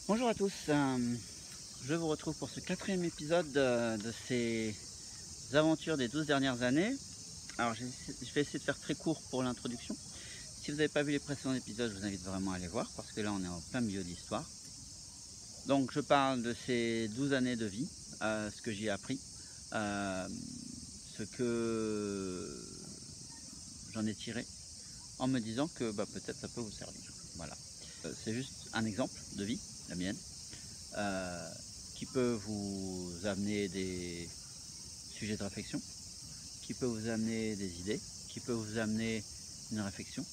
Bonjour à tous, je vous retrouve pour ce quatrième épisode de ces aventures des 12 dernières années. Alors je vais essayer de faire très court pour l'introduction. Si vous n'avez pas vu les précédents épisodes, je vous invite vraiment à aller voir parce que là on est en plein milieu de l'histoire. Donc je parle de ces 12 années de vie, ce que j'y ai appris, ce que j'en ai tiré en me disant que peut-être ça peut vous servir. Voilà. C'est juste un exemple de vie, la mienne. Qui peut vous amener des sujets de réflexion, qui peut vous amener des idées, qui peut vous amener une réflexion.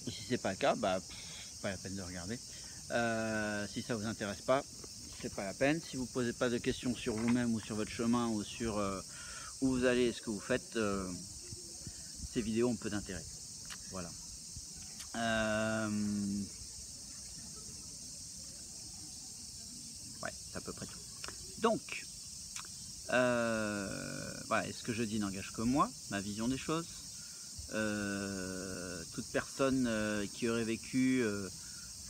Et si c'est pas le cas, pas la peine de regarder. Si ça vous intéresse pas, c'est pas la peine. Si vous posez pas de questions sur vous-même ou sur votre chemin ou sur où vous allez et ce que vous faites, ces vidéos ont peu d'intérêt. Voilà. Ouais, c'est à peu près tout. Donc, voilà, et ce que je dis n'engage que moi, ma vision des choses. Toute personne qui aurait vécu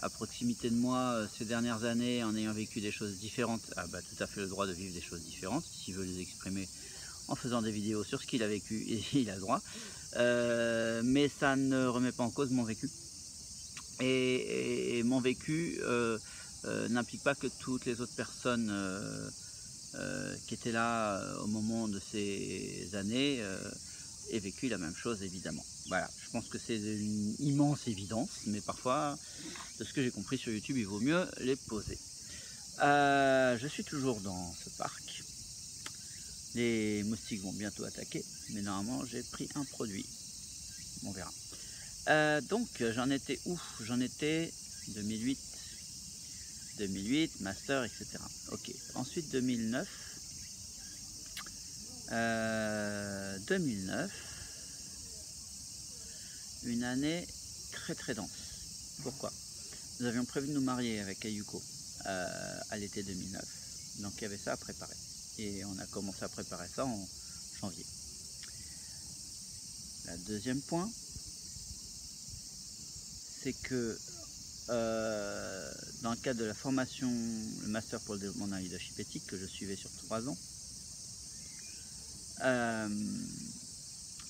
à proximité de moi ces dernières années en ayant vécu des choses différentes a tout à fait le droit de vivre des choses différentes. S'il veut les exprimer en faisant des vidéos sur ce qu'il a vécu, et il a le droit. Mais ça ne remet pas en cause mon vécu. Et mon vécu n'implique pas que toutes les autres personnes qui étaient là au moment de ces années aient vécu la même chose, évidemment. Voilà, je pense que c'est une immense évidence, mais parfois, de ce que j'ai compris sur YouTube, il vaut mieux les poser. Je suis toujours dans ce parc. Les moustiques vont bientôt attaquer, mais normalement j'ai pris un produit. On verra. Donc j'en étais où? J'en étais 2008, master, etc. Ok. Ensuite 2009. 2009, une année très dense. Pourquoi? Nous avions prévu de nous marier avec Ayuko à l'été 2009. Donc il y avait ça à préparer. Et on a commencé à préparer ça en janvier. Le deuxième point, c'est que dans le cadre de la formation, le master pour le développement d'un leadership éthique que je suivais sur 3 ans,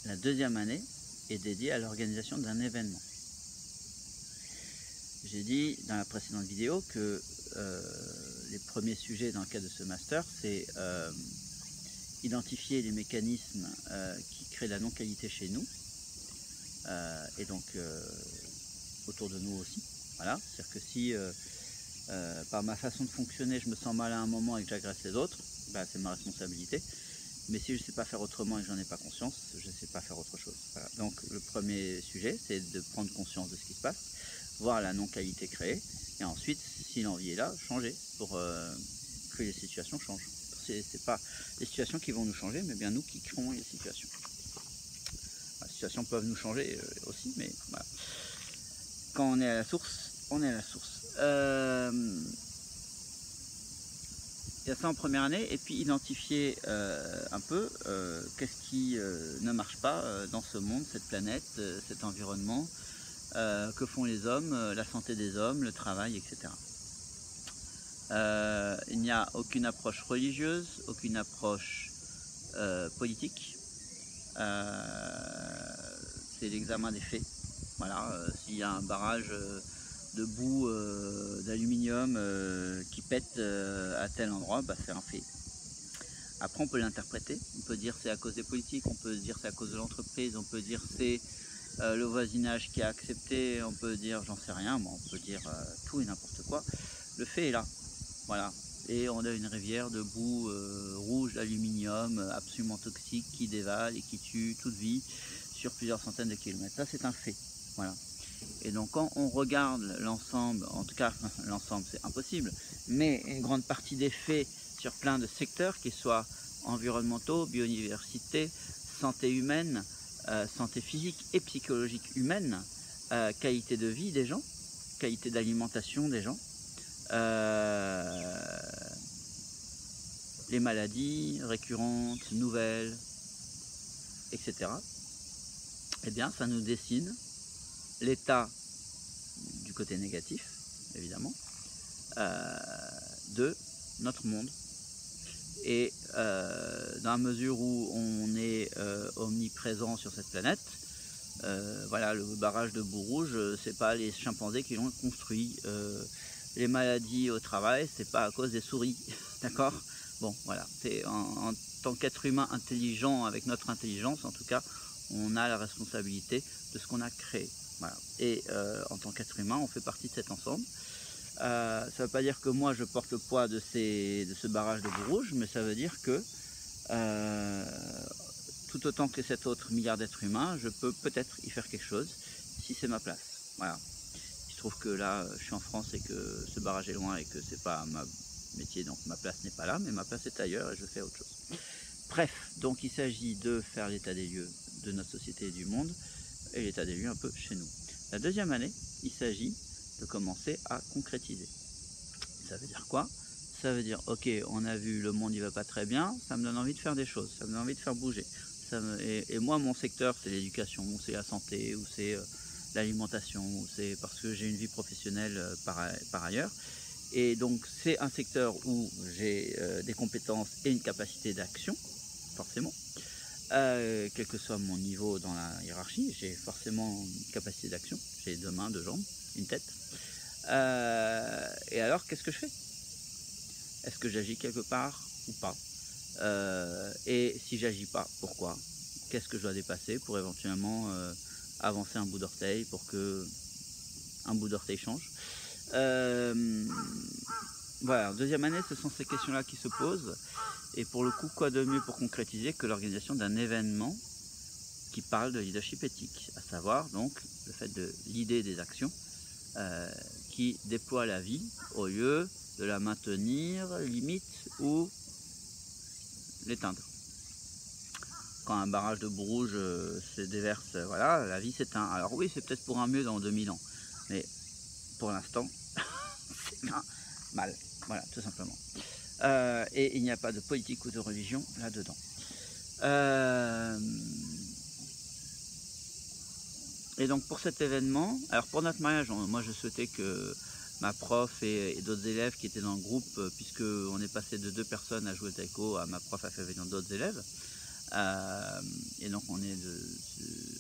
la deuxième année est dédiée à l'organisation d'un événement. J'ai dit dans la précédente vidéo que les premiers sujets dans le cadre de ce master, c'est identifier les mécanismes qui créent la non-qualité chez nous, et donc autour de nous aussi. Voilà, c'est-à-dire que si par ma façon de fonctionner, je me sens mal à un moment et que j'agresse les autres, c'est ma responsabilité. Mais si je ne sais pas faire autrement et que j'en ai pas conscience, je ne sais pas faire autre chose. Voilà. Donc le premier sujet, c'est de prendre conscience de ce qui se passe, voir la non-qualité créée, et ensuite, si l'envie est là, changer pour que les situations changent. C'est pas les situations qui vont nous changer, mais bien nous qui créons les situations. Les situations peuvent nous changer aussi, mais voilà. Quand on est à la source, on est à la source. Il y a ça en première année, et puis identifier un peu qu'est-ce qui ne marche pas dans ce monde, cette planète, cet environnement, que font les hommes, la santé des hommes, le travail, etc. Il n'y a aucune approche religieuse, aucune approche politique. C'est l'examen des faits. Voilà, s'il y a un barrage de boue d'aluminium qui pète à tel endroit, c'est un fait. Après on peut l'interpréter, on peut dire c'est à cause des politiques, on peut dire c'est à cause de l'entreprise, on peut dire c'est le voisinage qui a accepté, on peut dire j'en sais rien, on peut dire tout et n'importe quoi. Le fait est là, voilà. Et on a une rivière de boue rouge d'aluminium absolument toxique qui dévale et qui tue toute vie sur plusieurs centaines de kilomètres. Ça c'est un fait, voilà. Et donc quand on regarde l'ensemble, en tout cas l'ensemble c'est impossible, mais une grande partie des faits sur plein de secteurs, qu'ils soient environnementaux, biodiversité, santé humaine, santé physique et psychologique humaine, qualité de vie des gens, qualité d'alimentation des gens, les maladies récurrentes, nouvelles, etc. Eh bien ça nous dessine l'état du côté négatif, évidemment, de notre monde. Et dans la mesure où on est omniprésent sur cette planète, voilà, le barrage de Bourrouge, c'est pas les chimpanzés qui l'ont construit. Les maladies au travail, c'est pas à cause des souris, d'accord? Bon, voilà, c'est en tant qu'être humain intelligent, avec notre intelligence, en tout cas, on a la responsabilité de ce qu'on a créé. Voilà. Et en tant qu'être humain, on fait partie de cet ensemble. Ça ne veut pas dire que moi je porte le poids de ce barrage de Bourrouge, mais ça veut dire que tout autant que cet autre milliard d'êtres humains, je peux peut-être y faire quelque chose si c'est ma place. Voilà. Il se trouve que là, je suis en France et que ce barrage est loin et que c'est pas ma métier, donc ma place n'est pas là, mais ma place est ailleurs et je fais autre chose. Bref, donc il s'agit de faire l'état des lieux de notre société et du monde, et l'état des lieux un peu chez nous. La deuxième année, il s'agit de commencer à concrétiser. Ça veut dire quoi? Ça veut dire, ok, on a vu, le monde il va pas très bien, ça me donne envie de faire des choses, ça me donne envie de faire bouger. Et moi, mon secteur, c'est l'éducation, ou c'est la santé, ou c'est l'alimentation, ou c'est parce que j'ai une vie professionnelle par ailleurs. Et donc, c'est un secteur où j'ai des compétences et une capacité d'action, forcément. Quel que soit mon niveau dans la hiérarchie, j'ai forcément une capacité d'action. J'ai 2 mains, 2 jambes, une tête. Et alors, qu'est-ce que je fais? Est-ce que j'agis quelque part ou pas? Et si j'agis pas, pourquoi? Qu'est-ce que je dois dépasser pour éventuellement avancer un bout d'orteil pour que un bout d'orteil change? Voilà, deuxième année, ce sont ces questions-là qui se posent. Et pour le coup, quoi de mieux pour concrétiser que l'organisation d'un événement qui parle de leadership éthique, à savoir donc le fait de l'idée des actions qui déploient la vie au lieu de la maintenir, limite, ou l'éteindre. Quand un barrage de Bourrouge se déverse, voilà, la vie s'éteint. Alors oui, c'est peut-être pour un mieux dans 2000 ans, mais pour l'instant, c'est un mal. Voilà, tout simplement. Et il n'y a pas de politique ou de religion là-dedans. Et donc pour cet événement, alors pour notre mariage, moi je souhaitais que ma prof et d'autres élèves qui étaient dans le groupe, puisque on est passé de 2 personnes à jouer au taiko, à ma prof a fait venir d'autres élèves. Et donc on est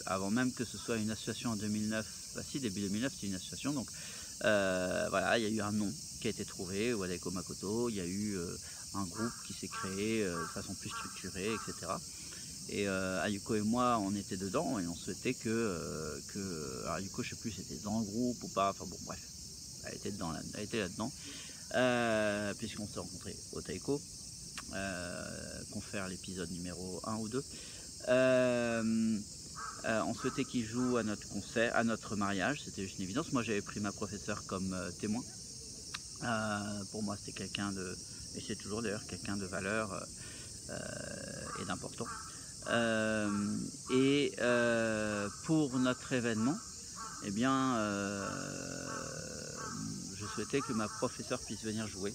avant même que ce soit une association en 2009, bah si, début 2009 c'était une association, donc voilà, il y a eu un nom qui a été trouvé, Wadaiko Makoto, il y a eu un groupe qui s'est créé de façon plus structurée, etc. Et Ayuko et moi, on était dedans et on souhaitait que alors Ayuko, je sais plus si c'était dans le groupe ou pas, enfin bon, bref, elle était dedans, elle était là-dedans, puisqu'on s'est rencontrés au Taiko, qu'on fait l'épisode numéro 1 ou 2. On souhaitait qu'il joue à notre concert, à notre mariage, c'était juste une évidence. Moi, j'avais pris ma professeure comme témoin. Pour moi, c'était quelqu'un de, et c'est toujours d'ailleurs quelqu'un de valeur et d'important. Pour notre événement, eh bien, je souhaitais que ma professeure puisse venir jouer.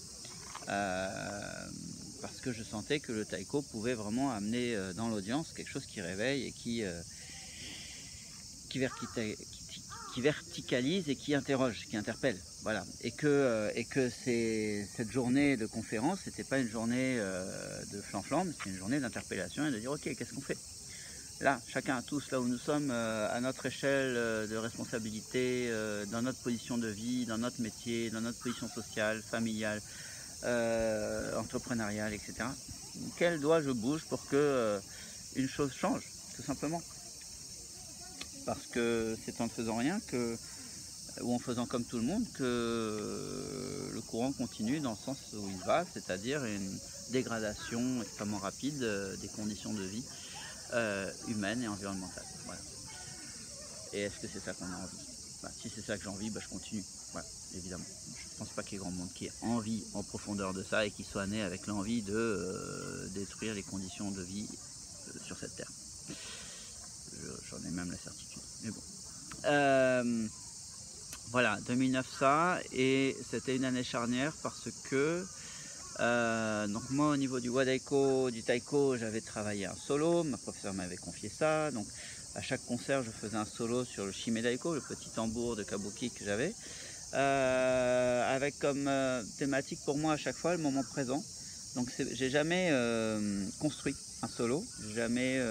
Parce que je sentais que le taiko pouvait vraiment amener dans l'audience quelque chose qui réveille et qui verticalise et qui interroge, qui interpelle. Voilà. Et que cette journée de conférence, c'était pas une journée de flan-flan, mais c'était une journée d'interpellation et de dire ok, qu'est-ce qu'on fait? Là, chacun, tous, là où nous sommes, à notre échelle de responsabilité, dans notre position de vie, dans notre métier, dans notre position sociale, familiale, entrepreneuriale, etc. Quel doigt je bouge pour que une chose change, tout simplement. Parce que c'est en ne faisant rien ou en faisant comme tout le monde que le courant continue dans le sens où il va, c'est-à-dire une dégradation extrêmement rapide des conditions de vie humaines et environnementales. Voilà. Et est-ce que c'est ça qu'on a envie? Si c'est ça que j'ai envie, je continue. Voilà, évidemment. Je ne pense pas qu'il y ait grand monde qui ait envie en profondeur de ça et qui soit né avec l'envie de détruire les conditions de vie sur cette terre. J'en ai même la certitude. Mais bon. Voilà, 2009 ça, et c'était une année charnière parce que donc moi au niveau du Wadaiko, du Taiko, j'avais travaillé un solo, ma professeure m'avait confié ça, donc à chaque concert je faisais un solo sur le Shimedaiko, le petit tambour de kabuki que j'avais. avec comme thématique pour moi à chaque fois le moment présent. Donc j'ai jamais construit un solo, j'ai jamais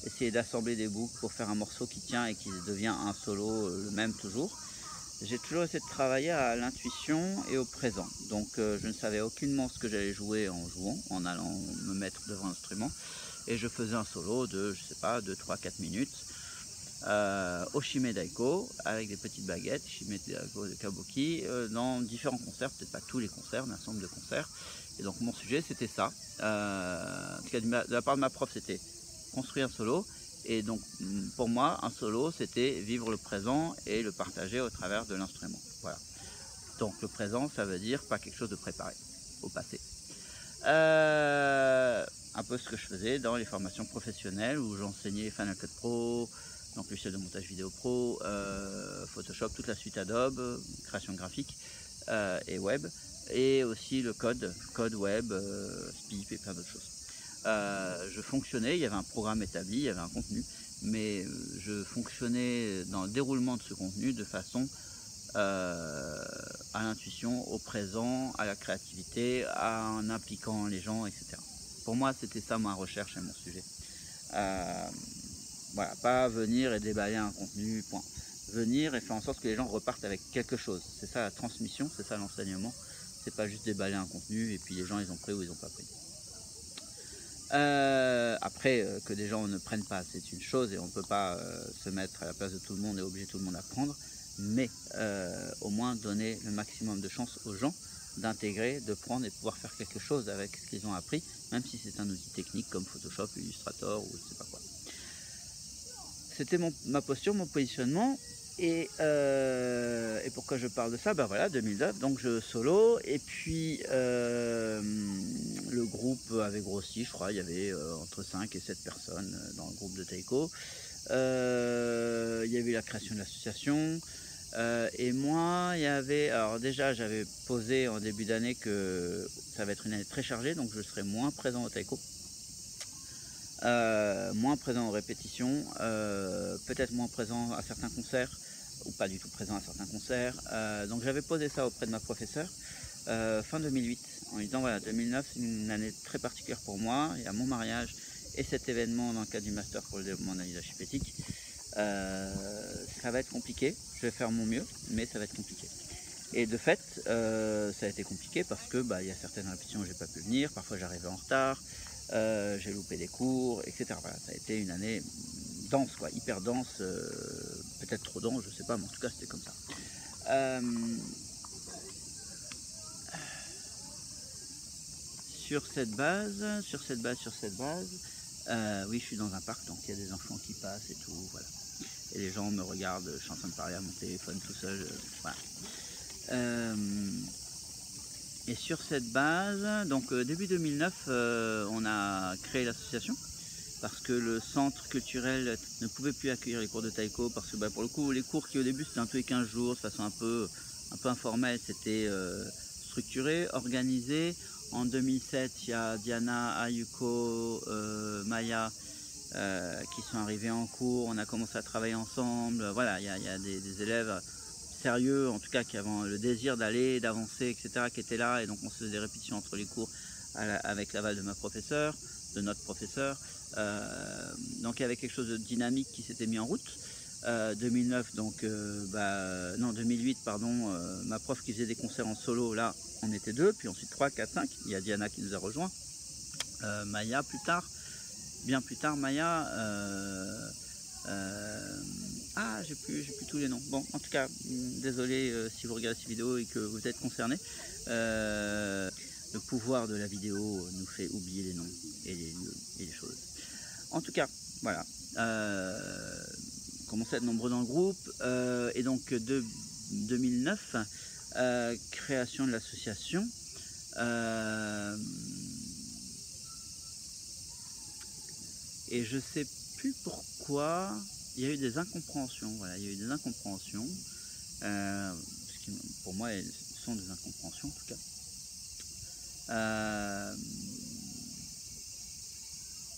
essayé d'assembler des boucles pour faire un morceau qui tient et qui devient un solo le même toujours. J'ai toujours essayé de travailler à l'intuition et au présent. Donc je ne savais aucunement ce que j'allais jouer en jouant, en allant me mettre devant l'instrument. Et je faisais un solo de, je sais pas, 2, 3, 4 minutes au Shime Daiko avec des petites baguettes, Shime Daiko de Kabuki, dans différents concerts, peut-être pas tous les concerts, mais un certain nombre de concerts. Et donc mon sujet c'était ça. En tout cas de la part de ma prof c'était construire un solo. Et donc pour moi un solo c'était vivre le présent et le partager au travers de l'instrument. Voilà. Donc le présent ça veut dire pas quelque chose de préparé au passé. Un peu ce que je faisais dans les formations professionnelles où j'enseignais Final Cut Pro, donc logiciel de montage vidéo pro, Photoshop, toute la suite Adobe, création graphique et web, et aussi le code web, SPIP et plein d'autres choses. Je fonctionnais, il y avait un programme établi, il y avait un contenu, mais je fonctionnais dans le déroulement de ce contenu de façon à l'intuition, au présent, à la créativité, en impliquant les gens, etc. Pour moi, c'était ça ma recherche et mon sujet. Voilà, pas venir et déballer un contenu, point. Venir et faire en sorte que les gens repartent avec quelque chose. C'est ça la transmission, c'est ça l'enseignement. C'est pas juste déballer un contenu et puis les gens ils ont pris ou ils n'ont pas pris. Après, que des gens ne prennent pas, c'est une chose et on ne peut pas se mettre à la place de tout le monde et obliger tout le monde à prendre. Mais au moins donner le maximum de chance aux gens d'intégrer, de prendre et de pouvoir faire quelque chose avec ce qu'ils ont appris, même si c'est un outil technique comme Photoshop, Illustrator ou je ne sais pas quoi. C'était ma posture, mon positionnement. Et pourquoi je parle de ça? Ben voilà, 2009, donc je solo. Et puis le groupe avait grossi, je crois. Il y avait entre 5 et 7 personnes dans le groupe de Taiko. Il y avait la création de l'association. Et moi, il y avait... Alors déjà, j'avais posé en début d'année que ça va être une année très chargée, donc je serai moins présent au Taiko. Moins présent aux répétitions, peut-être moins présent à certains concerts, ou pas du tout présent à certains concerts. Donc j'avais posé ça auprès de ma professeure fin 2008, en lui disant voilà, 2009 c'est une année très particulière pour moi, il y a mon mariage et cet événement dans le cadre du master pour le développement de leadership éthique. Ça va être compliqué, je vais faire mon mieux, mais ça va être compliqué. Et de fait, ça a été compliqué parce que il y a certaines répétitions où j'ai pas pu venir, parfois j'arrivais en retard, j'ai loupé des cours, etc. Voilà, ça a été une année dense, quoi, hyper dense, peut-être trop dense, je sais pas, mais en tout cas c'était comme ça. Sur cette base, oui, je suis dans un parc, donc il y a des enfants qui passent et tout, voilà. Et les gens me regardent, je suis en train de parler à mon téléphone tout seul, voilà. Et sur cette base, donc début 2009, on a créé l'association parce que le centre culturel ne pouvait plus accueillir les cours de taiko parce que pour le coup, les cours qui au début c'était un tous les 15 jours, de façon un peu informelle, c'était structuré, organisé. En 2007, il y a Diana, Ayuko, Maya qui sont arrivés en cours, on a commencé à travailler ensemble. Voilà, il y a des élèves sérieux, en tout cas qui avaient le désir d'aller, d'avancer, etc., qui étaient là, et donc on se faisait des répétitions entre les cours avec l'aval de ma professeure, de notre professeur. Donc il y avait quelque chose de dynamique qui s'était mis en route. 2009, donc non 2008 pardon, ma prof qui faisait des concerts en solo, là on était 2, puis ensuite 3, 4, 5, il y a Diana qui nous a rejoint, Maya plus tard, bien plus tard Maya, j'ai plus tous les noms. Bon, en tout cas, désolé si vous regardez cette vidéo et que vous êtes concerné. Le pouvoir de la vidéo nous fait oublier les noms et les lieux et les choses. En tout cas, voilà. Commencer à être nombreux dans le groupe. Et donc, 2009, création de l'association. Et je sais plus pourquoi... Il y a eu des incompréhensions, voilà, il y a eu des incompréhensions, pour moi elles sont des incompréhensions en tout cas.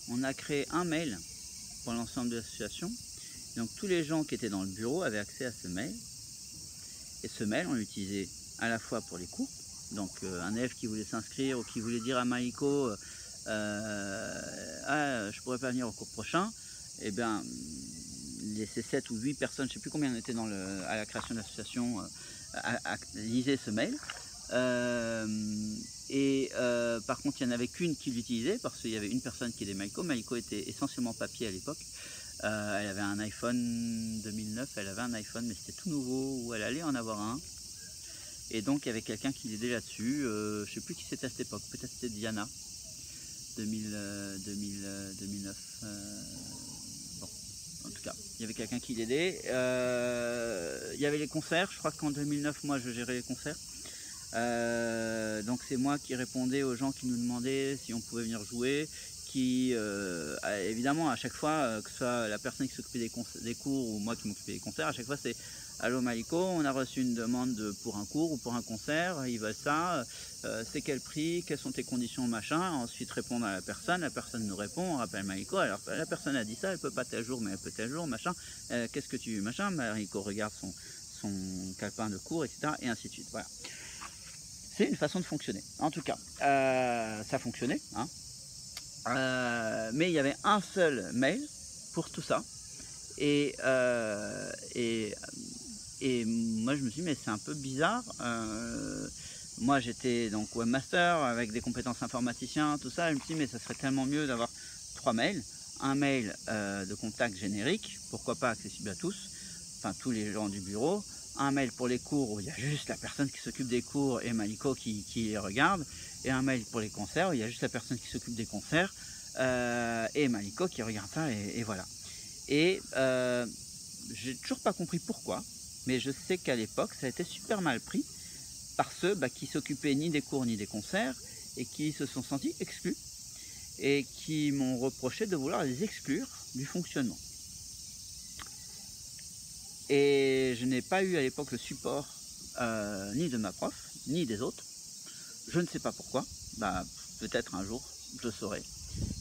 On a créé un mail pour l'ensemble de l'association, donc tous les gens qui étaient dans le bureau avaient accès à ce mail, Et ce mail, on l'utilisait à la fois pour les cours, donc un élève qui voulait s'inscrire ou qui voulait dire à Maïko ah, je pourrais pas venir au cours prochain, et bien ces 7 ou 8 personnes, je ne sais plus combien on était à la création de l'association, lisaient ce mail. Par contre, il n'y en avait qu'une qui l'utilisait parce qu'il y avait une personne qui était Maïko. Maïko était essentiellement papier à l'époque. Elle avait un iPhone 2009, elle avait un iPhone, mais c'était tout nouveau, ou elle allait en avoir un. Et donc, il y avait quelqu'un qui l'aidait là-dessus. Je ne sais plus qui c'était à cette époque, peut-être c'était Diana, 2009. Bon, en tout cas, il y avait quelqu'un qui l'aidait. Il y avait les concerts, je crois qu'en 2009, moi, je gérais les concerts. Donc c'est moi qui répondais aux gens qui nous demandaient si on pouvait venir jouer, évidemment à chaque fois, que ce soit la personne qui s'occupait des cours ou moi qui m'occupais des concerts, à chaque fois c'est allô Maliko, on a reçu une demande pour un cours ou pour un concert, ils veulent ça, c'est quel prix, quelles sont tes conditions, machin. Ensuite répondre à la personne nous répond, on rappelle Maliko, alors la personne a dit ça, elle peut pas tel jour mais elle peut tel jour, machin, qu'est-ce que tu machin, Maliko regarde son calepin de cours, etc. et ainsi de suite. Voilà. C'est une façon de fonctionner. En tout cas, ça fonctionnait, hein. Mais il y avait un seul mail pour tout ça. Et moi, je me suis dit, mais c'est un peu bizarre. Moi, j'étais donc webmaster avec des compétences informaticiens, tout ça. Je me suis dit, mais ça serait tellement mieux d'avoir 3 mails. Un mail de contact générique, pourquoi pas accessible à tous, enfin tous les gens du bureau. Un mail pour les cours où il y a juste la personne qui s'occupe des cours et Maliko qui les regarde, et un mail pour les concerts où il y a juste la personne qui s'occupe des concerts et Maliko qui regarde ça, et voilà. Et j'ai toujours pas compris pourquoi, mais je sais qu'à l'époque ça a été super mal pris par ceux qui s'occupaient ni des cours ni des concerts et qui se sont sentis exclus et qui m'ont reproché de vouloir les exclure du fonctionnement. Et je n'ai pas eu à l'époque le support ni de ma prof, ni des autres. Je ne sais pas pourquoi. Peut-être un jour, je saurai.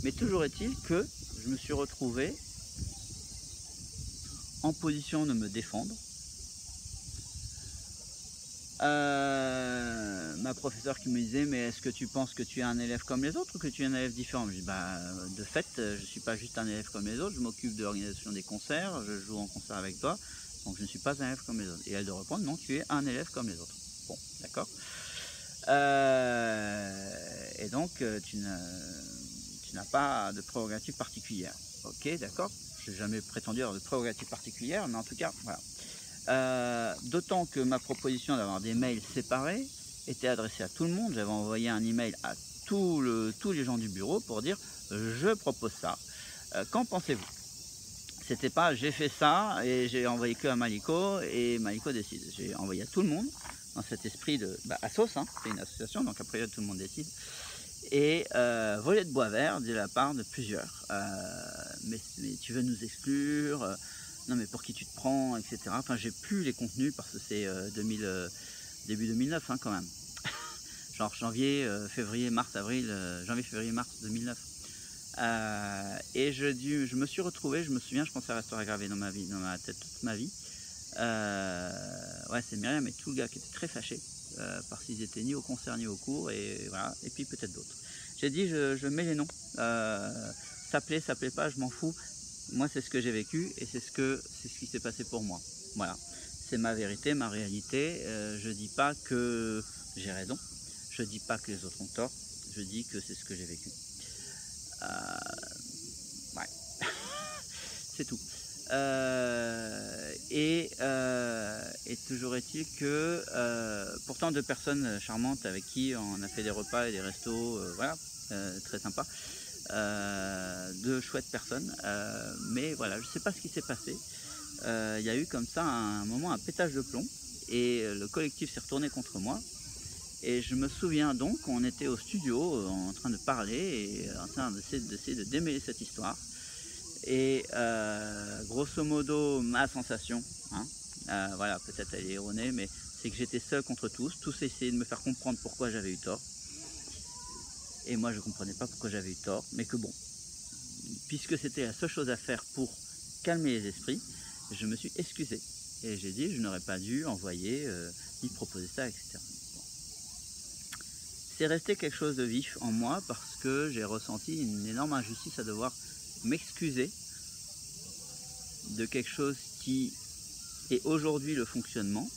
Mais toujours est-il que je me suis retrouvé en position de me défendre. Ma professeure qui me disait, mais est-ce que tu penses que tu es un élève comme les autres ou que tu es un élève différent? Je dis, de fait, je ne suis pas juste un élève comme les autres, je m'occupe de l'organisation des concerts, je joue en concert avec toi. Donc je ne suis pas un élève comme les autres. Et elle de répondre, non, tu es un élève comme les autres. Bon, d'accord. Et donc tu n'as pas de prérogative particulière. Ok, d'accord. Je n'ai jamais prétendu avoir de prérogative particulière, mais en tout cas, voilà. D'autant que ma proposition d'avoir des mails séparés était adressée à tout le monde. J'avais envoyé un email à tous les gens du bureau pour dire, je propose ça. Qu'en pensez-vous? C'était pas j'ai fait ça et j'ai envoyé que à Maliko et Maliko décide. J'ai envoyé à tout le monde dans cet esprit de Assos, hein, c'est une association, donc après tout le monde décide. Et volet de bois vert de la part de plusieurs. Mais tu veux nous exclure, non mais pour qui tu te prends, etc. Enfin j'ai plus les contenus parce que c'est début 2009 hein, quand même. Genre janvier, février, mars, avril, janvier, février, mars 2009. Et je me suis retrouvé, je me souviens, je pense que ça restera gravé dans ma tête toute ma vie. Ouais, c'est Myriam et tout le gars qui était très fâché parce qu'ils étaient ni au concert ni au cours, et voilà, et puis peut-être d'autres. J'ai dit, je mets les noms. Ça plaît pas, je m'en fous. Moi, c'est ce que j'ai vécu et c'est ce qui s'est passé pour moi. Voilà, c'est ma vérité, ma réalité. Je dis pas que j'ai raison, je dis pas que les autres ont tort, je dis que c'est ce que j'ai vécu. Ouais, c'est tout. Et toujours est-il que pourtant 2 personnes charmantes avec qui on a fait des repas et des restos, voilà, très sympa, 2 chouettes personnes, mais voilà, je sais pas ce qui s'est passé. Il y a eu comme ça un moment, un pétage de plomb, et le collectif s'est retourné contre moi. Et je me souviens donc qu'on était au studio en train de parler et en train d'essayer de démêler cette histoire. Et grosso modo, ma sensation, hein, voilà, peut-être elle est erronée, mais c'est que j'étais seul contre tous. Tous essayaient de me faire comprendre pourquoi j'avais eu tort. Et moi, je ne comprenais pas pourquoi j'avais eu tort, mais que bon, puisque c'était la seule chose à faire pour calmer les esprits, je me suis excusé. Et j'ai dit, je n'aurais pas dû envoyer, ni proposer ça, etc. Bon. C'est resté quelque chose de vif en moi parce que j'ai ressenti une énorme injustice à devoir m'excuser de quelque chose qui est aujourd'hui le fonctionnement,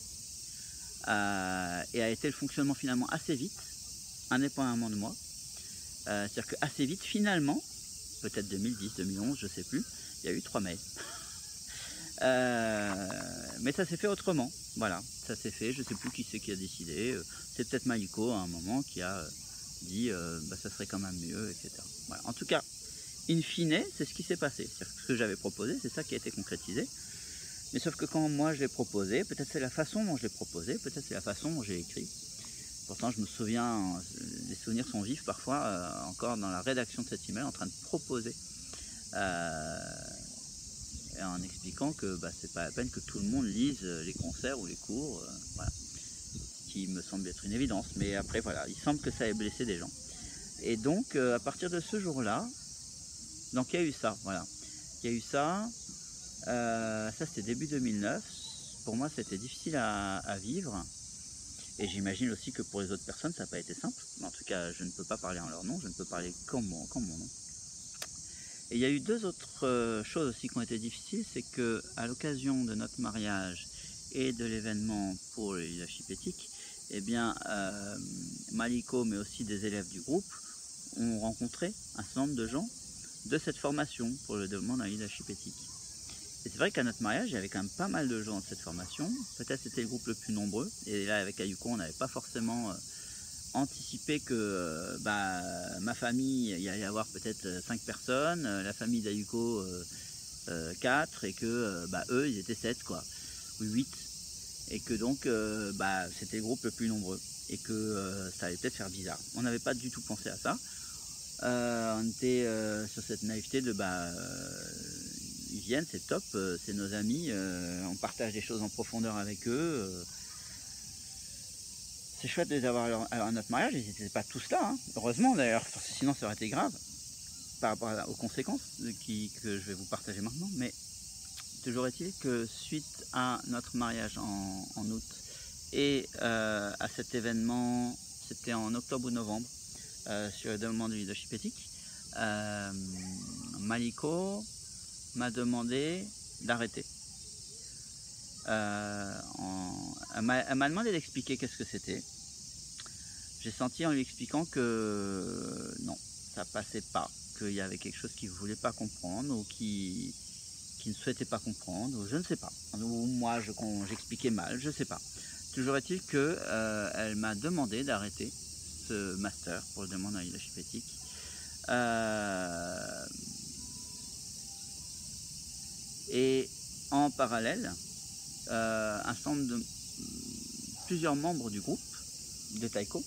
et a été le fonctionnement finalement assez vite, indépendamment de moi. C'est-à-dire que assez vite, finalement, peut-être 2010, 2011, je sais plus, il y a eu 3 mails. Mais ça s'est fait autrement, voilà, ça s'est fait, je sais plus qui c'est qui a décidé, c'est peut-être Maliko à un moment qui a dit bah, ça serait quand même mieux, etc. Voilà. En tout cas, in fine, c'est ce qui s'est passé, c'est ce que j'avais proposé, c'est ça qui a été concrétisé. Mais sauf que quand moi je l'ai proposé, peut-être c'est la façon dont je l'ai proposé, peut-être c'est la façon dont j'ai écrit. Pourtant je me souviens, les souvenirs sont vifs parfois, encore dans la rédaction de cet email, en train de proposer, en expliquant que bah, c'est pas la peine que tout le monde lise les concerts ou les cours, voilà. Ce qui me semble être une évidence. Mais après voilà, il semble que ça ait blessé des gens. Et donc à partir de ce jour-là, donc il y a eu ça, voilà. Il y a eu ça. Ça c'était début 2009, pour moi c'était difficile à vivre, et j'imagine aussi que pour les autres personnes ça n'a pas été simple, mais en tout cas je ne peux pas parler en leur nom, je ne peux parler qu'en mon nom. Et il y a eu deux autres choses aussi qui ont été difficiles, c'est que à l'occasion de notre mariage et de l'événement pour le leadership éthique, eh bien Maliko mais aussi des élèves du groupe ont rencontré un certain nombre de gens de cette formation pour le développement d'un leadership éthique. Et c'est vrai qu'à notre mariage, il y avait quand même pas mal de gens de cette formation. Peut-être c'était le groupe le plus nombreux. Et là, avec Ayuko, on n'avait pas forcément anticipé que ma famille, il y allait y avoir peut-être 5 personnes, la famille d'Ayuko 4, et que eux, ils étaient 7, quoi, ou 8. Et que donc, c'était le groupe le plus nombreux. Et que ça allait peut-être faire bizarre. On n'avait pas du tout pensé à ça. On était sur cette naïveté de ils viennent, c'est top, c'est nos amis, on partage des choses en profondeur avec eux. C'est chouette de les avoir à notre mariage, ils n'étaient pas tous là, hein. Heureusement d'ailleurs, parce que sinon ça aurait été grave par rapport aux conséquences que je vais vous partager maintenant. Mais toujours est-il que suite à notre mariage en août et à cet événement, c'était en octobre ou novembre, sur le développement du leadership éthique, Maliko m'a demandé d'arrêter. Elle m'a demandé d'expliquer qu'est-ce que c'était. J'ai senti en lui expliquant que non, ça passait pas, qu'il y avait quelque chose qu'il ne voulait pas comprendre ou qu'il ne souhaitait pas comprendre, ou je ne sais pas, ou moi j'expliquais mal, je ne sais pas. Toujours est-il qu'elle m'a demandé d'arrêter ce master pour le développement d'un leadership éthique. Et en parallèle, plusieurs membres du groupe de Taiko,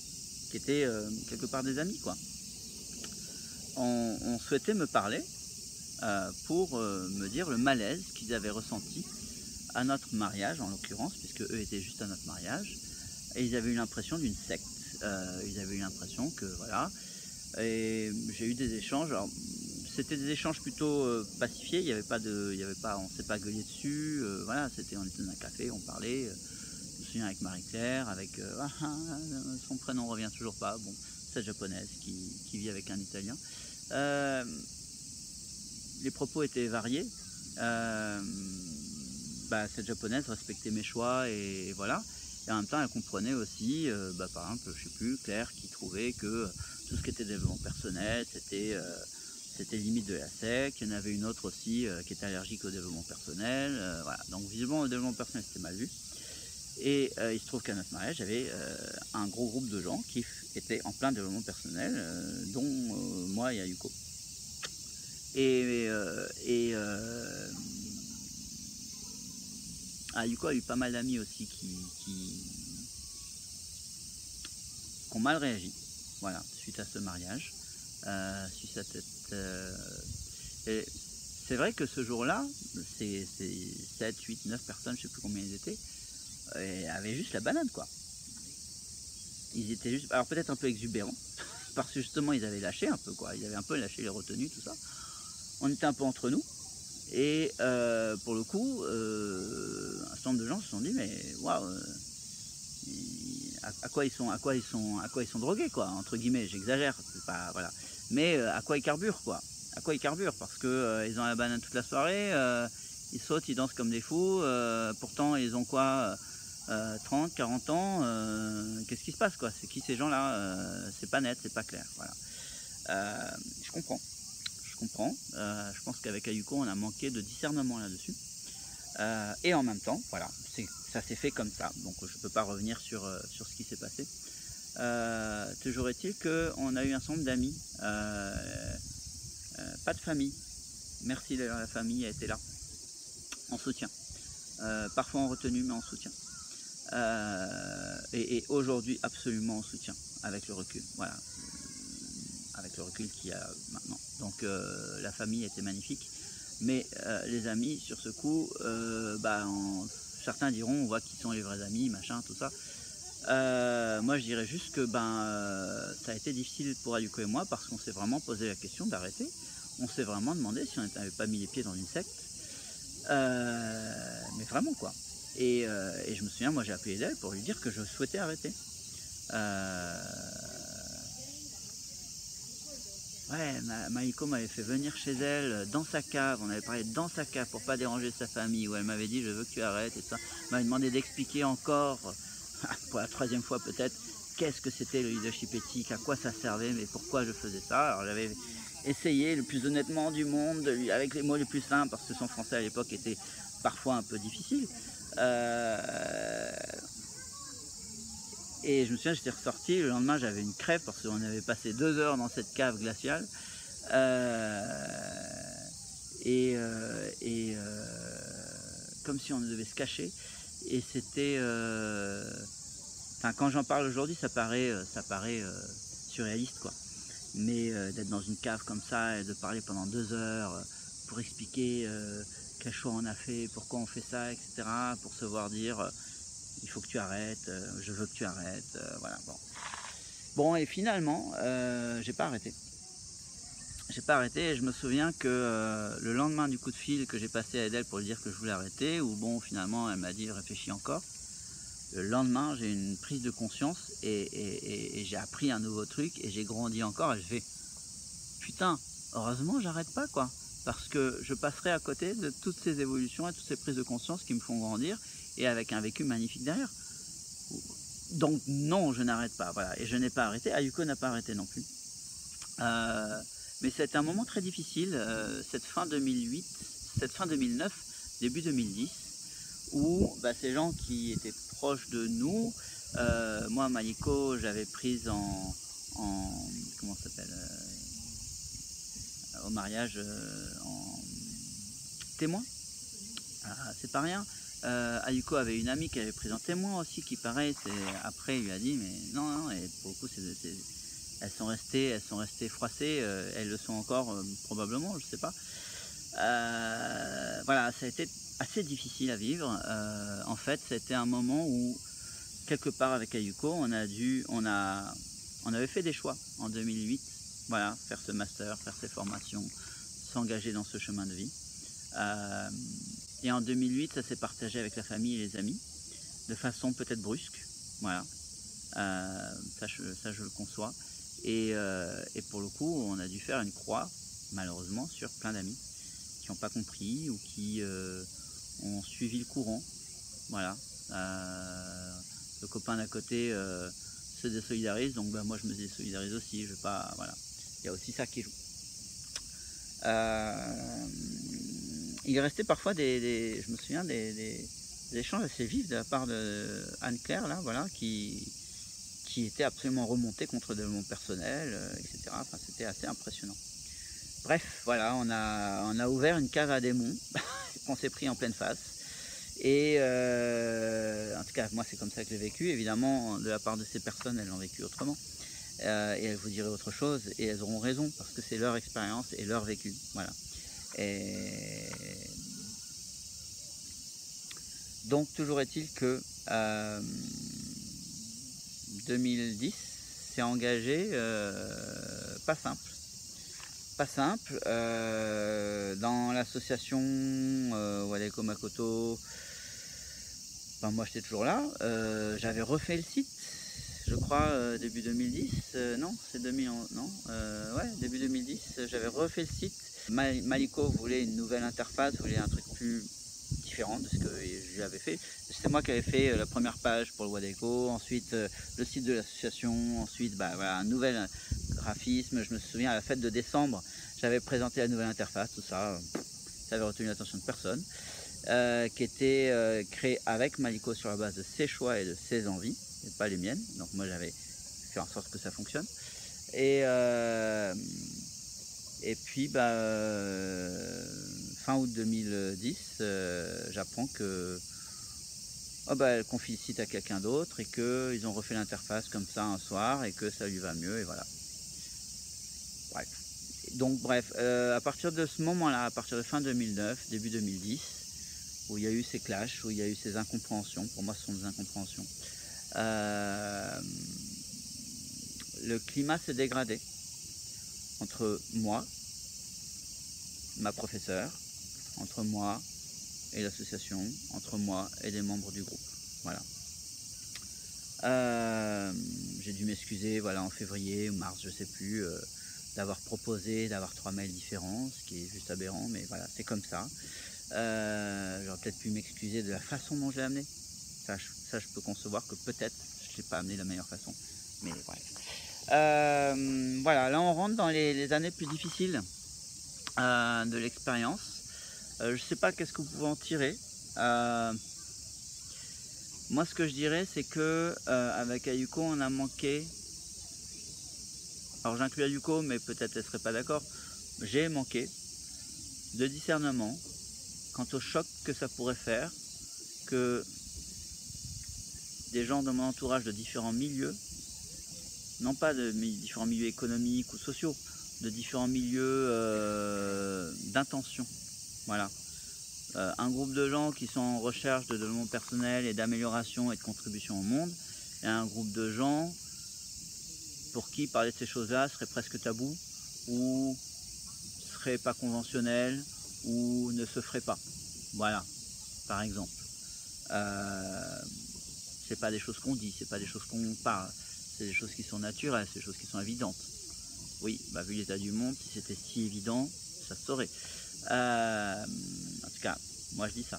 qui étaient quelque part des amis, quoi, ont souhaité me parler pour me dire le malaise qu'ils avaient ressenti à notre mariage, en l'occurrence, puisque eux étaient juste à notre mariage, et ils avaient eu l'impression d'une secte. Ils avaient eu l'impression que voilà, et j'ai eu des échanges. Alors, c'était des échanges plutôt pacifiés, on s'est pas gueulé dessus, voilà, on était dans un café, on parlait, je me souviens avec Marie-Claire, avec son prénom revient toujours pas, bon, cette japonaise qui vit avec un Italien. Les propos étaient variés, cette japonaise respectait mes choix et voilà, et en même temps elle comprenait aussi, par exemple, je sais plus, Claire qui trouvait que tout ce qui était développement personnel, c'était limite de la sec. Il y en avait une autre aussi qui était allergique au développement personnel. Voilà. Donc visiblement le développement personnel c'était mal vu. Et il se trouve qu'à notre mariage, j'avais un gros groupe de gens qui étaient en plein développement personnel, dont moi et Ayuko. Ayuko a eu pas mal d'amis aussi qui ont mal réagi, voilà, suite à ce mariage. Suite à c'est vrai que ce jour-là, c'est 7, 8, 9 personnes, je ne sais plus combien ils étaient, avaient juste la banane, quoi. Ils étaient juste, alors peut-être un peu exubérants, parce que justement ils avaient lâché un peu, quoi. Ils avaient un peu lâché les retenues, tout ça. On était un peu entre nous, Et pour le coup, un certain nombre de gens se sont dit mais waouh, à quoi ils sont drogués quoi, entre guillemets, j'exagère, c'est pas voilà. Mais à quoi ils carburent quoi? À quoi ils carburent? Parce que ils ont la banane toute la soirée, ils sautent, ils dansent comme des fous, pourtant ils ont quoi? 30, 40 ans, qu'est-ce qui se passe quoi? C'est qui ces gens-là? C'est pas net, c'est pas clair, voilà. Je comprends. Je comprends. Je pense qu'avec Ayuko, on a manqué de discernement là-dessus. Et en même temps, voilà, ça s'est fait comme ça. Donc je ne peux pas revenir sur ce qui s'est passé. Toujours est-il qu'on a eu un certain nombre d'amis, pas de famille. Merci d'ailleurs, la famille a été là, en soutien. Parfois en retenue, mais en soutien. Et aujourd'hui, absolument en soutien, avec le recul. Voilà. Avec le recul qu'il y a maintenant. Donc la famille était magnifique. Mais les amis, sur ce coup, certains diront, on voit qui sont les vrais amis, machin, tout ça. Moi, je dirais juste que ça a été difficile pour Ayuko et moi parce qu'on s'est vraiment posé la question d'arrêter. On s'est vraiment demandé si on n'avait pas mis les pieds dans une secte. Mais vraiment, quoi. Et je me souviens, moi, j'ai appelé Edel pour lui dire que je souhaitais arrêter. Ouais, Maïko m'avait fait venir chez elle dans sa cave, on avait parlé dans sa cave pour pas déranger sa famille, où elle m'avait dit je veux que tu arrêtes et ça. Elle m'avait demandé d'expliquer encore, pour la troisième fois peut-être, qu'est-ce que c'était le leadership éthique, à quoi ça servait, mais pourquoi je faisais ça. Alors j'avais essayé le plus honnêtement du monde, avec les mots les plus simples, parce que son français à l'époque était parfois un peu difficile. Et je me souviens, j'étais ressorti, le lendemain j'avais une crève parce qu'on avait passé 2 heures dans cette cave glaciale. Comme si on devait se cacher. Et c'était... quand j'en parle aujourd'hui, ça paraît surréaliste, quoi. Mais d'être dans une cave comme ça et de parler pendant 2 heures pour expliquer quel choix on a fait, pourquoi on fait ça, etc. Pour se voir dire... il faut que tu arrêtes, je veux que tu arrêtes, voilà, bon. Bon, et finalement, j'ai pas arrêté. J'ai pas arrêté et je me souviens que le lendemain du coup de fil que j'ai passé à Edel pour lui dire que je voulais arrêter, ou bon, finalement, elle m'a dit réfléchis encore. Le lendemain, j'ai une prise de conscience et j'ai appris un nouveau truc et j'ai grandi encore et je fais putain, heureusement, j'arrête pas, quoi. Parce que je passerai à côté de toutes ces évolutions et toutes ces prises de conscience qui me font grandir et avec un vécu magnifique derrière. Donc non, je n'arrête pas, voilà, et je n'ai pas arrêté, Ayuko n'a pas arrêté non plus. Mais c'était un moment très difficile, cette fin 2008, cette fin 2009, début 2010, où ces gens qui étaient proches de nous, moi Maliko, j'avais prise en comment ça s'appelle, au mariage en témoin, c'est pas rien. Ayuko avait une amie qui avait pris en témoin aussi, qui pareil, après il lui a dit mais non, et pour le coup elles sont restées froissées, elles le sont encore probablement, je sais pas. Voilà, ça a été assez difficile à vivre. En fait, c'était un moment où quelque part avec Ayuko, on avait fait des choix en 2008, voilà, faire ce master, faire ces formations, s'engager dans ce chemin de vie. Et en 2008, ça s'est partagé avec la famille et les amis, de façon peut-être brusque, voilà, ça je le conçois. Et pour le coup, on a dû faire une croix, malheureusement, sur plein d'amis qui n'ont pas compris ou qui ont suivi le courant, voilà. Le copain d'à côté se désolidarise, donc moi je me désolidarise aussi, je vais pas, voilà. Il y a aussi ça qui joue. Il est resté parfois je me souviens des échanges assez vifs de la part de Anne-Claire, là, voilà, qui était absolument remontée contre mon personnel, etc. Enfin, c'était assez impressionnant. Bref, voilà, on a ouvert une cave à démons qu'on s'est pris en pleine face. Et en tout cas, moi, c'est comme ça que j'ai vécu. Évidemment, de la part de ces personnes, elles l'ont vécu autrement. Et elles vous diraient autre chose, et elles auront raison, parce que c'est leur expérience et leur vécu. Voilà. Et donc, toujours est-il que 2010 s'est engagé pas simple. pas simple. Dans l'association Wadeko Makoto, ben moi j'étais toujours là. J'avais refait le site, je crois début 2010. Non, c'est 2000, non, ouais, début 2010. J'avais refait le site. Maliko voulait une nouvelle interface, voulait un truc plus différent de ce que je lui avais fait. C'est moi qui avais fait la première page pour le Wadeko, ensuite le site de l'association, ensuite bah, voilà, un nouvel graphisme. Je me souviens à la fête de décembre, j'avais présenté la nouvelle interface, tout ça. Ça avait retenu l'attention de personne, qui était créée avec Maliko sur la base de ses choix et de ses envies, et pas les miennes. Donc moi j'avais fait en sorte que ça fonctionne. Et puis bah, fin août 2010, j'apprends que bah, elle confie le site à quelqu'un d'autre et qu'ils ont refait l'interface comme ça un soir et que ça lui va mieux et voilà. Bref. Donc bref, à partir de ce moment-là, à partir de fin 2009, début 2010, où il y a eu ces clashs, où il y a eu ces incompréhensions, pour moi ce sont des incompréhensions, le climat s'est dégradé entre moi, ma professeure, entre moi et l'association, entre moi et les membres du groupe. Voilà. J'ai dû m'excuser voilà, en février ou mars, je sais plus, d'avoir proposé d'avoir 3 mails différents, ce qui est juste aberrant, mais voilà, c'est comme ça. J'aurais peut-être pu m'excuser de la façon dont je l'ai amené. Ça, je peux concevoir que peut-être je ne l'ai pas amené de la meilleure façon. Mais bref. Voilà, là on rentre dans les années plus difficiles de l'expérience. Je ne sais pas qu'est-ce que vous pouvez en tirer. Moi ce que je dirais c'est que avec Ayuko on a manqué. Alors j'inclus Ayuko mais peut-être elle ne serait pas d'accord. J'ai manqué de discernement quant au choc que ça pourrait faire que des gens de mon entourage de différents milieux, non pas de différents milieux économiques ou sociaux, de différents milieux d'intention. Voilà. Un groupe de gens qui sont en recherche de développement personnel et d'amélioration et de contribution au monde, et un groupe de gens pour qui parler de ces choses-là serait presque tabou, ou serait pas conventionnel, ou ne se ferait pas. Voilà, par exemple. C'est pas des choses qu'on dit, c'est pas des choses qu'on parle, c'est des choses qui sont naturelles, c'est des choses qui sont évidentes. Oui, bah, vu l'état du monde, si c'était si évident, ça se saurait. En tout cas, moi je dis ça.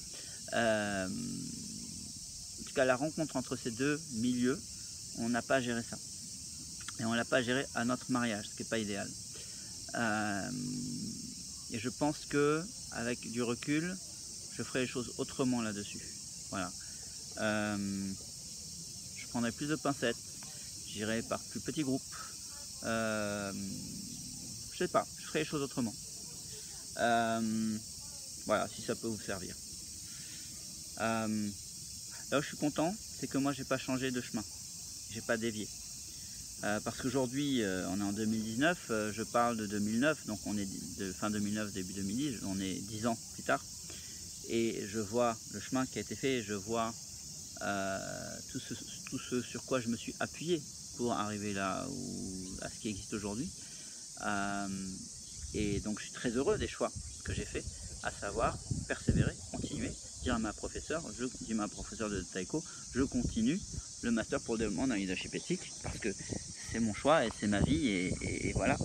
En tout cas, la rencontre entre ces deux milieux, on n'a pas géré ça. Et on ne l'a pas géré à notre mariage, ce qui n'est pas idéal. Et je pense que, avec du recul, je ferai les choses autrement là-dessus. Voilà. Je prendrai plus de pincettes, j'irai par plus petits groupes. Je sais pas, je ferai les choses autrement. Voilà, si ça peut vous servir. Là où je suis content, c'est que moi j'ai pas changé de chemin, j'ai pas dévié. Parce qu'aujourd'hui, on est en 2019, je parle de 2009, donc on est de fin 2009, début 2010, on est 10 ans plus tard. Et je vois le chemin qui a été fait, je vois tout ce sur quoi je me suis appuyé pour arriver là à ce qui existe aujourd'hui. Et donc je suis très heureux des choix que j'ai faits, à savoir persévérer, continuer, dire à ma professeure, de Taiko, je continue le master pour le développement d'un leadership éthique parce que c'est mon choix et c'est ma vie et voilà.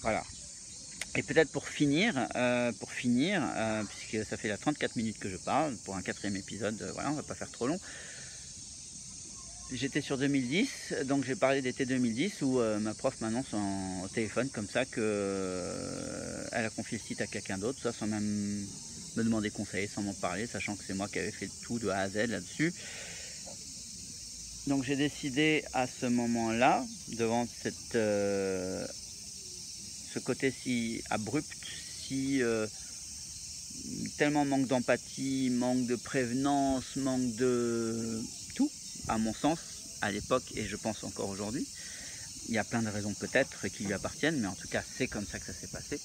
Voilà. Et peut-être pour finir, puisque ça fait la 34 minutes que je parle, pour un 4e épisode, voilà, on va pas faire trop long. J'étais sur 2010, donc j'ai parlé d'été 2010 où ma prof m'annonce au téléphone comme ça qu'elle a confié le site à quelqu'un d'autre, ça sans même me demander conseil, sans m'en parler, sachant que c'est moi qui avais fait tout de A à Z là-dessus. Donc j'ai décidé à ce moment-là, devant ce côté si abrupt, si tellement manque d'empathie, manque de prévenance, manque de tout, à mon sens, à l'époque et je pense encore aujourd'hui. Il y a plein de raisons peut-être qui lui appartiennent, mais en tout cas c'est comme ça que ça s'est passé.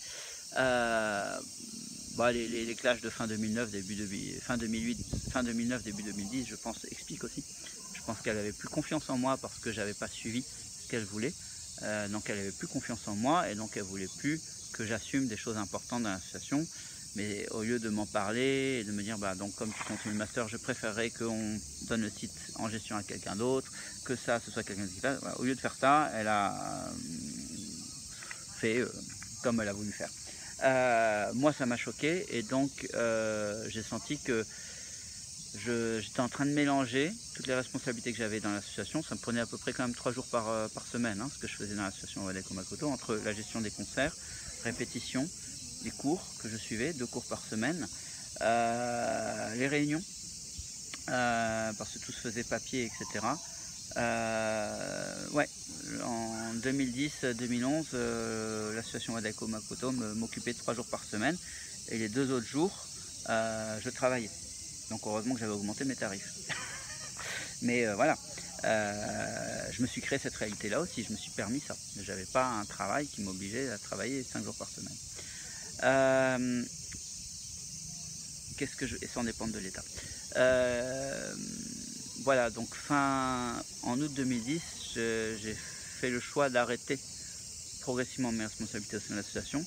Les clashs de fin 2009, fin 2009, début 2010, je pense, expliquent aussi. Je pense qu'elle avait plus confiance en moi parce que j'avais pas suivi ce qu'elle voulait. Donc elle n'avait plus confiance en moi et donc elle voulait plus que j'assume des choses importantes dans l'association. Mais au lieu de m'en parler et de me dire donc comme tu continues le master, je préférerais qu'on donne le site en gestion à quelqu'un d'autre, que ça ce soit quelqu'un qui fasse. Au lieu de faire ça, elle a fait comme elle a voulu faire. Moi ça m'a choqué et donc j'ai senti que j'étais en train de mélanger toutes les responsabilités que j'avais dans l'association. Ça me prenait à peu près quand même 3 jours par semaine, ce que je faisais dans l'association Wadaiko Makoto, entre la gestion des concerts, répétitions, les cours que je suivais, 2 cours par semaine, les réunions, parce que tout se faisait papier, etc. Ouais, en 2010-2011, l'association Wadaiko Makoto m'occupait 3 jours par semaine et les 2 autres jours, je travaillais. Donc heureusement que j'avais augmenté mes tarifs. Mais voilà, je me suis créé cette réalité-là aussi, je me suis permis ça. Je n'avais pas un travail qui m'obligeait à travailler 5 jours par semaine. Et sans dépendre de l'État. Voilà, donc en août 2010, j'ai fait le choix d'arrêter progressivement mes responsabilités au sein de l'association.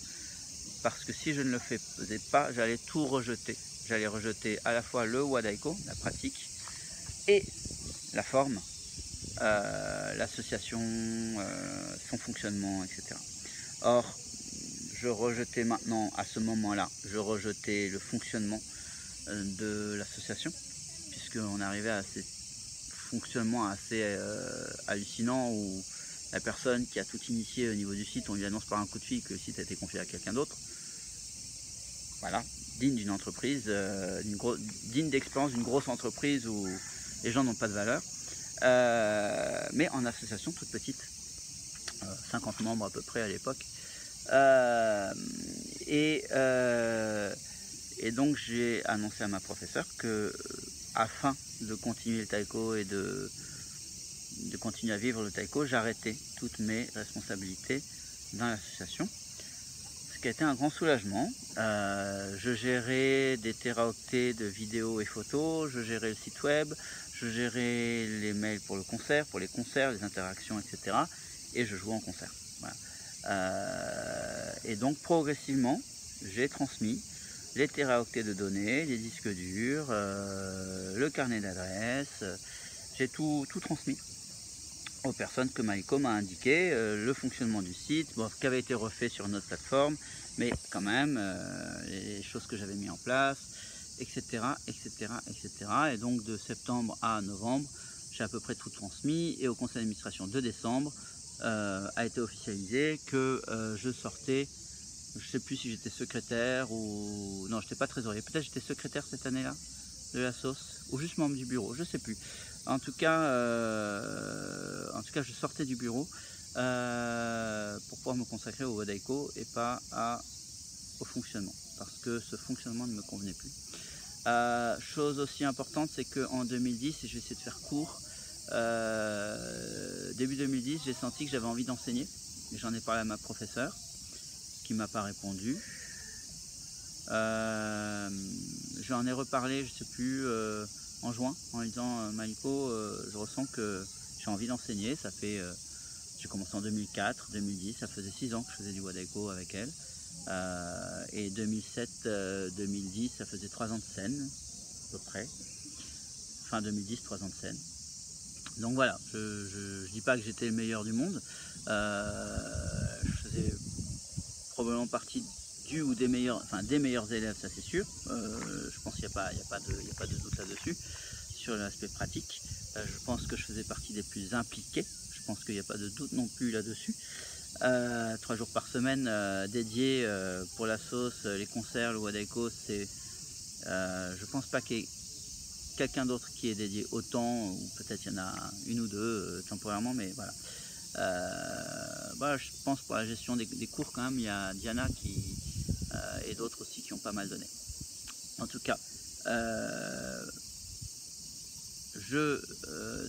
Parce que si je ne le faisais pas, j'allais tout rejeter. J'allais rejeter à la fois le Wadaiko, la pratique, et la forme, l'association, son fonctionnement, etc. Or, je rejetais maintenant, à ce moment-là, je rejetais le fonctionnement de l'association, puisqu'on arrivait à ces fonctionnements assez hallucinants où la personne qui a tout initié au niveau du site, on lui annonce par un coup de fil que le site a été confié à quelqu'un d'autre. Voilà, digne d'une entreprise, digne d'expérience d'une grosse entreprise où les gens n'ont pas de valeur, mais en association toute petite, 50 membres à peu près à l'époque. Et donc j'ai annoncé à ma professeure que, afin de continuer le taiko et de continuer à vivre le taiko, j'arrêtais toutes mes responsabilités dans l'association. Ce qui a été un grand soulagement. Je gérais des téraoctets de vidéos et photos, je gérais le site web, je gérais les mails pour le concert, pour les concerts, les interactions, etc. Et je jouais en concert. Voilà. Et donc progressivement, j'ai transmis les téraoctets de données, les disques durs, le carnet d'adresses, j'ai tout transmis aux personnes que Maiko m'a indiqué, le fonctionnement du site, qui avait été refait sur notre plateforme, mais quand même les choses que j'avais mis en place, etc., etc., etc. Et donc de septembre à novembre, j'ai à peu près tout transmis, et au conseil d'administration de décembre a été officialisé que je sortais. Je ne sais plus si j'étais secrétaire ou... Non, je n'étais pas trésorier. Peut-être j'étais secrétaire cette année-là de la sauce, ou juste membre du bureau, je ne sais plus. En tout cas, je sortais du bureau pour pouvoir me consacrer au Wadaiko et pas au fonctionnement, parce que ce fonctionnement ne me convenait plus. Chose aussi importante, c'est qu'en 2010, et je vais essayer de faire court, début 2010, j'ai senti que j'avais envie d'enseigner. J'en ai parlé à ma professeure, qui ne m'a pas répondu. J'en ai reparlé, je ne sais plus, en juin, en lui disant Maiko, je ressens que j'ai envie d'enseigner. Ça fait, j'ai commencé en 2004, 2010, ça faisait 6 ans que je faisais du Wadaiko avec elle. Et 2007-2010, ça faisait 3 ans de scène, à peu près. Fin 2010, 3 ans de scène. Donc voilà, je ne dis pas que j'étais le meilleur du monde. Je faisais probablement partie des meilleurs élèves, ça c'est sûr. Je pense qu'il n'y a pas de doute là-dessus, sur l'aspect pratique. Je pense que je faisais partie des plus impliqués. Je pense qu'il n'y a pas de doute non plus là-dessus. 3 jours par semaine dédiés pour la sauce, les concerts, le Wadaiko, c'est... je pense pas qu'il y ait quelqu'un d'autre qui est dédié autant, ou peut-être il y en a une ou deux temporairement, mais voilà. Voilà, je pense pour la gestion des cours quand même, il y a Diana et d'autres aussi qui ont pas mal donné. En tout cas, je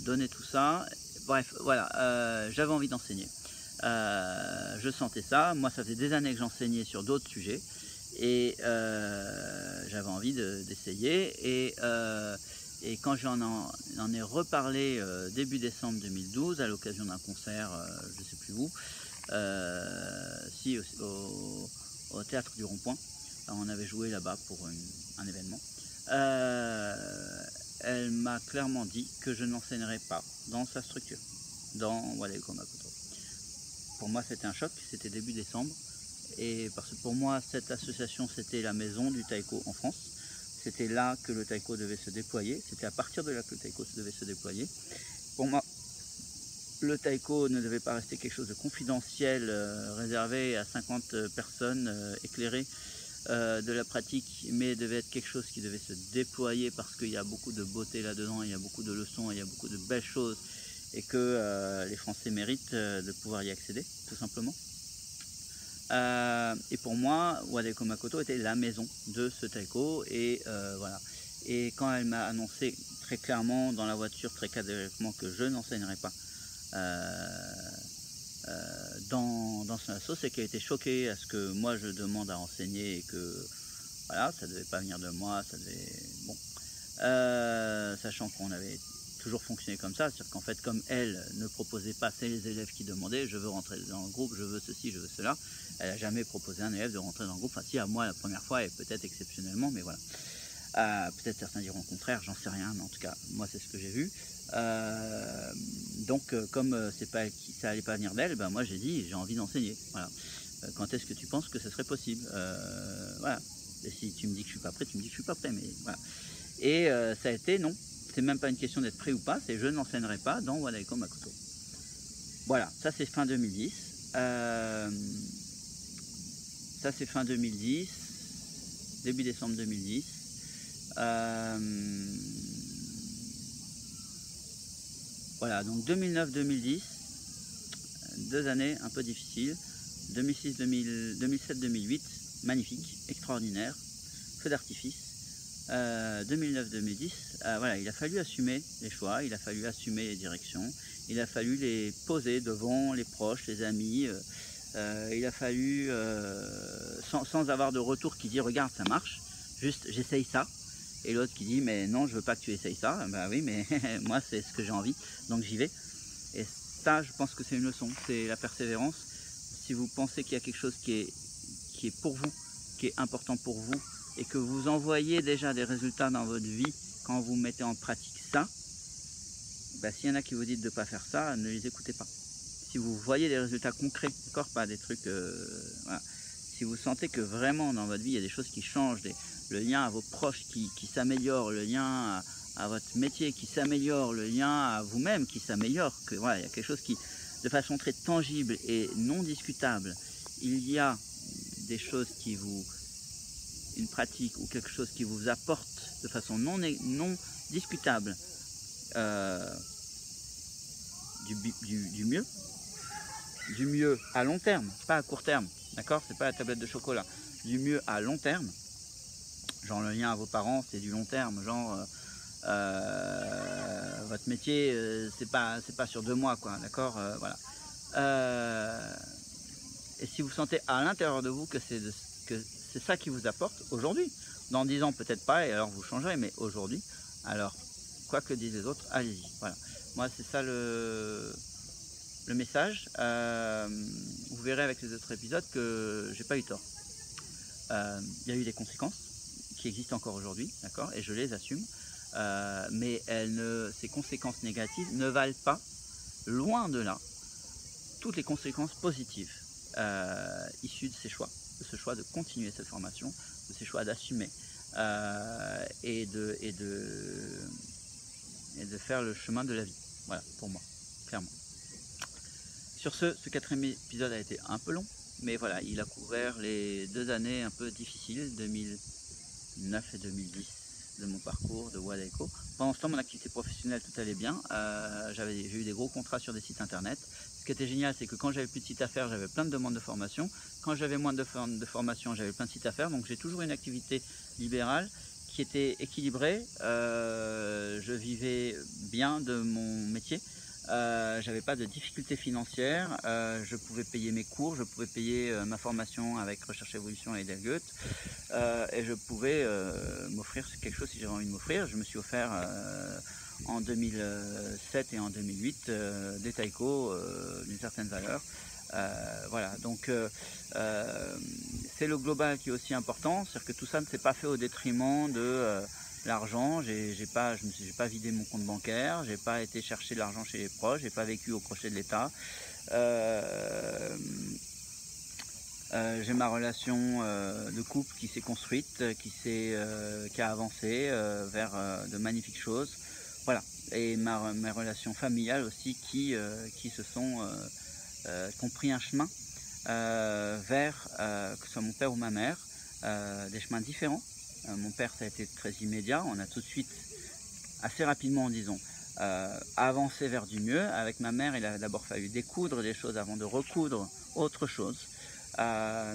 donnais tout ça. Bref, voilà, j'avais envie d'enseigner. Je sentais ça. Moi, ça faisait des années que j'enseignais sur d'autres sujets et j'avais envie d'essayer. Et quand j'en ai reparlé début décembre 2012 à l'occasion d'un concert, je ne sais plus où, si au théâtre du Rond-Point, on avait joué là-bas pour un événement. Elle m'a clairement dit que je n'enseignerais pas dans sa structure, dans Wadaeko Makoto. Pour moi c'était un choc, c'était début décembre, et parce que pour moi cette association c'était la maison du taïko en France. C'était là que le taïko devait se déployer, c'était à partir de là que le taïko devait se déployer. Pour moi, le taïko ne devait pas rester quelque chose de confidentiel, réservé à 50 personnes éclairées de la pratique, mais devait être quelque chose qui devait se déployer parce qu'il y a beaucoup de beauté là-dedans, il y a beaucoup de leçons, il y a beaucoup de belles choses, et que les Français méritent de pouvoir y accéder, tout simplement. Et pour moi, Wadaeko Makoto était la maison de ce taïko, et voilà. Et quand elle m'a annoncé très clairement dans la voiture, très catégoriquement, que je n'enseignerais pas dans son asso, c'est qu'elle était choquée à ce que moi je demande à enseigner, et que voilà, ça devait pas venir de moi, ça devait... Bon. Sachant qu'on avait toujours fonctionné comme ça, c'est-à-dire qu'en fait, comme elle ne proposait pas, c'est les élèves qui demandaient, je veux rentrer dans le groupe, je veux ceci, je veux cela, elle n'a jamais proposé à un élève de rentrer dans le groupe, enfin si, à moi la première fois, et peut-être exceptionnellement, mais voilà. Peut-être certains diront le contraire, j'en sais rien, mais en tout cas, moi c'est ce que j'ai vu. Donc comme c'est pas, ça allait pas venir d'elle, ben moi j'ai dit, j'ai envie d'enseigner, voilà. Quand est-ce que tu penses que ce serait possible? Voilà. Et si tu me dis que je suis pas prêt, tu me dis que je suis pas prêt, mais voilà. Et ça a été non. C'est même pas une question d'être prêt ou pas, c'est je n'enseignerai pas dans Wadaeko Makoto. Voilà, ça c'est fin 2010. Ça c'est fin 2010, début décembre 2010. Voilà, donc 2009-2010, 2 années un peu difficiles. 2007-2008, magnifique, extraordinaire, feu d'artifice. 2009-2010, voilà, il a fallu assumer les choix, il a fallu assumer les directions, il a fallu les poser devant les proches, les amis, il a fallu, sans avoir de retour qui dit regarde ça marche, juste j'essaye ça, et l'autre qui dit mais non je veux pas que tu essayes ça, bah oui mais moi c'est ce que j'ai envie, donc j'y vais. Et ça je pense que c'est une leçon, c'est la persévérance. Si vous pensez qu'il y a quelque chose qui est pour vous, qui est important pour vous, et que vous envoyez déjà des résultats dans votre vie quand vous mettez en pratique ça, bah, s'il y en a qui vous disent de ne pas faire ça, ne les écoutez pas. Si vous voyez des résultats concrets, d'accord, pas des trucs... voilà. Si vous sentez que vraiment dans votre vie, il y a des choses qui changent, le lien à vos proches qui s'améliore, le lien à votre métier qui s'améliore, le lien à vous-même qui s'améliore, que voilà, il y a quelque chose qui, de façon très tangible et non discutable, il y a des choses qui vous... une pratique ou quelque chose qui vous apporte de façon non discutable du mieux à long terme, pas à court terme, d'accord, c'est pas la tablette de chocolat, du mieux à long terme, genre le lien à vos parents c'est du long terme, genre votre métier c'est pas sur 2 mois quoi, d'accord, voilà. Et si vous sentez à l'intérieur de vous que c'est ça qui vous apporte aujourd'hui, dans 10 ans peut-être pas, et alors vous changerez, mais aujourd'hui, alors quoi que disent les autres, allez-y, voilà. Moi c'est ça le message. Vous verrez avec les autres épisodes que j'ai pas eu tort. Il y a eu des conséquences qui existent encore aujourd'hui, d'accord, et je les assume, mais ces conséquences négatives ne valent pas, loin de là, toutes les conséquences positives issues de ces choix. De ce choix de continuer cette formation, de ces choix d'assumer et de faire le chemin de la vie. Voilà, pour moi, clairement. Sur ce 4e épisode a été un peu long, mais voilà, il a couvert les 2 années un peu difficiles, 2009 et 2010, de mon parcours de Wadaeko. Pendant ce temps, mon activité professionnelle, tout allait bien. J'ai eu des gros contrats sur des sites internet. Ce qui était génial, c'est que quand j'avais plus de sites à faire, j'avais plein de demandes de formation. Quand j'avais moins de formation, j'avais plein de sites à faire. Donc j'ai toujours une activité libérale qui était équilibrée. Je vivais bien de mon métier. j'avais pas de difficultés financières, je pouvais payer mes cours, je pouvais payer ma formation avec Recherche Évolution et Delgoet, et je pouvais m'offrir quelque chose si j'avais envie de m'offrir. Je me suis offert en 2007 et en 2008 des taïkos d'une certaine valeur. Voilà, donc c'est le global qui est aussi important, c'est-à-dire que tout ça ne s'est pas fait au détriment de l'argent. J'ai pas vidé mon compte bancaire, j'ai pas été chercher de l'argent chez les proches, j'ai pas vécu au crochet de l'État. J'ai ma relation de couple qui s'est construite, qui a avancé vers de magnifiques choses. Voilà, et mes relations familiales aussi qui ont pris un chemin vers, que ce soit mon père ou ma mère, des chemins différents. Mon père, ça a été très immédiat, on a tout de suite, assez rapidement disons, avancé vers du mieux. Avec ma mère, il a d'abord fallu découdre des choses avant de recoudre autre chose.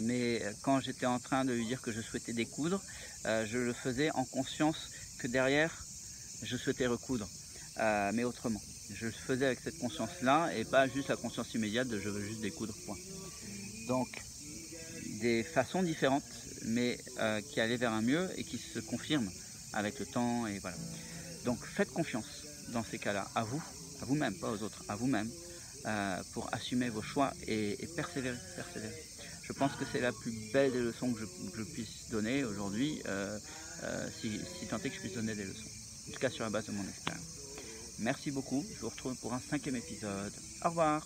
Mais quand j'étais en train de lui dire que je souhaitais découdre, je le faisais en conscience que derrière, je souhaitais recoudre, mais autrement. Je le faisais avec cette conscience-là et pas juste la conscience immédiate de je veux juste découdre, point. Donc, des façons différentes, mais qui allaient vers un mieux et qui se confirment avec le temps, et voilà. Donc, faites confiance dans ces cas-là, à vous-même, pas aux autres, à vous-même, pour assumer vos choix et persévérer. Je pense que c'est la plus belle des leçons que je puisse donner aujourd'hui, si tant est que je puisse donner des leçons, en tout cas sur la base de mon expérience. Merci beaucoup, je vous retrouve pour un 5e épisode. Au revoir.